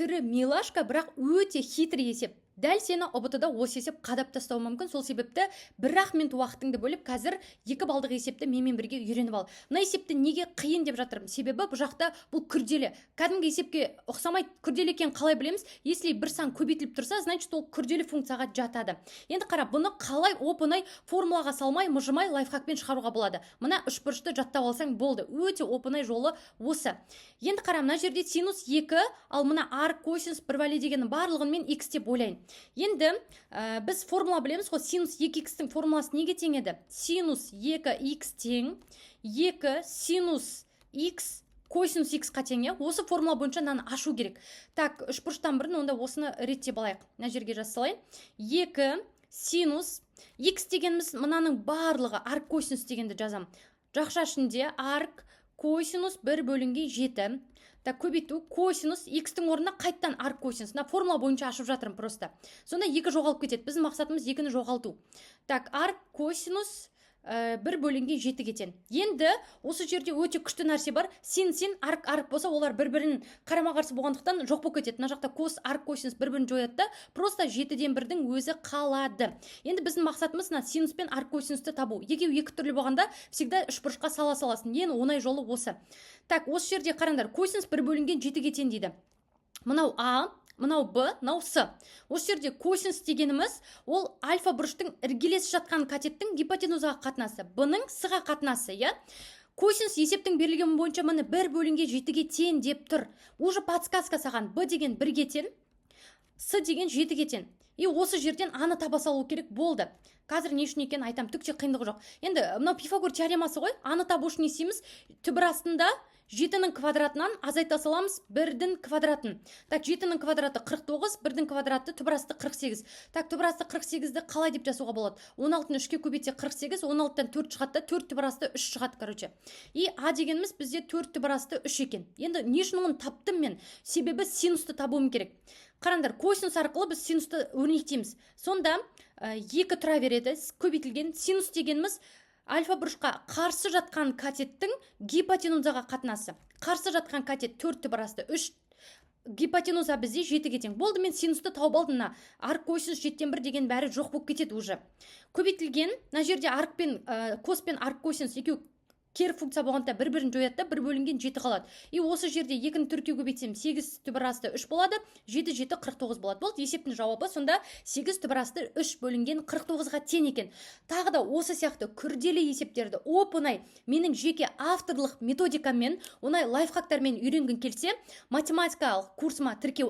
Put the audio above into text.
тірі милашка, бірақ өте хитрый есеп. Дәл сені ұбт-да осы есеп қадап тастауы мүмкін. Сол себепті 1 минут уақытыңды бөліп, қазір 2 балдық есепті менімен бірге үйреніп ал. Мына есепті неге қиын деп жатырмын? Себебі бұл жақта бұл күрделі. Кәдімгі есепке ұқсамайды, күрделі екенін қалай білеміз? Если бір сан көбейтіліп тұрса, значит ол күрделі функцияға жатады. Енді қара, бұны қалай оп-оңай формулаға салмай, мұжымай лайфхакпен шығаруға болады. Мына үшбұрышты жаттап алсаң болды. Өте оп-оңай жолы осы. Енді қара, мына жерде синус 2, ал мына арк, косинус, бір вале дегеннің барлығын мен x деп ойлайын. Енді біз формула білеміз ғой, синус 2x-тің формуласы неге тең еді? Синус 2x тең 2 синус x косинус x-қа тең. Осы формула бойынша мынаны ашу керек. Так, үшбұрыштан бұрын онда осыны реттеп алайық. Мына жерге жазсалайын. 2 синус x дегеніміз мынаның барлығы арк косинус дегенді жазам. Жақша ішінде арк косинус 1 бөлінген 7. Так, көбейту косинус x-тің орнына қайттан арк косинус. Мына формула бойынша ашып жатырмын просто. Сонда 2 жоғалып кетеді. Біздің мақсатымыз 2-ні жоғалту. Так, арк косинус 1 бөлінген 7 кетен. Енді осы жерде өте күшті нәрсе бар. Син арк болса, олар бір-бірін қарама-қарсы болғандықтан жоқ болып кетеді. Мына жақта кос арк косинус бір-бірін жояды, просто 7-ден 1-дің өзі қалады. Енді біздің мақсатымыз синус пен арк косинусты табу. Екеуі екі түрлі болғанда всегда үшбұрышқа сала саласың. Ең оңай жолы осы. Так, осы жерде қараңдар, косинус 1 бөлінген 7 кетен дейді. Мынау а, мынау б, мынау с. Осы жерде косинус дегеніміз ол альфа бұрыштың іргелесіп жатқан катеттің гипотенузаға қатынасы, б-ның с-ға қатынасы, я? Косинус есептің берілгені бойынша міне 1 бөлінген 7-ге тең деп тұр. Уже подсказка саған, б деген 1-ге тең, с деген 7-ге тең. И осы жерден аны таба салу керек болды. Қазір не үшін екенін айтам, түкте қиындығы жоқ. Енді мынау Пифагор теоремасы ғой, аны табу үшін не істейміз? Түбір астында 7-нің квадратынан азайта саламыз 1-дің квадратын. Так, 7-нің квадраты 49, 1-дің квадраты түбір асты 48. Так, түбір асты 48-ді қалай деп жазуға болады? 16-ны 3-ке көбейтсе 48, 16-тан 4 шығады, 4 түбір асты 3 шығады, короче. И а дегеніміз бізде 4 түбір асты 3 екен. Енді не үшін оны таптым мен? Себебі синусты табуым керек. Қараңдар, косинус арқылы біз синусты өрнектейміз. Сонда 2 тұра береді, көбейтілген. Синус дегеніміз альфа бұрышқа қарсы жатқан катеттің гипотенузаға қатынасы. Қарсы жатқан катет 4 түбір асты 3, гипотенуза бізде 7-ге тең. Болды, мен синусты тауып алдым. Арк косинус 7-тен 1 деген бәрі жоқ болып кетеді уже. Көбейтілген, мына жерде арк пен кос пен арк косинус екеу кері функция болғанда бір-бірін жояды, 1 бөлінген 7 қалады. И осы жерде 2-ні 4-ке көбейтсем 8 түбір асты 3 болады, 7 49 болады. Болды, есептің жауабы сонда 8 түбір асты 3 бөлінген 49-ға тең екен. Тағы да осы сияқты күрделі есептерді оп-оңай менің жеке авторлық методикамен, оңай лайфхактармен үйренгің келсе, математикалық курсыма тіркеу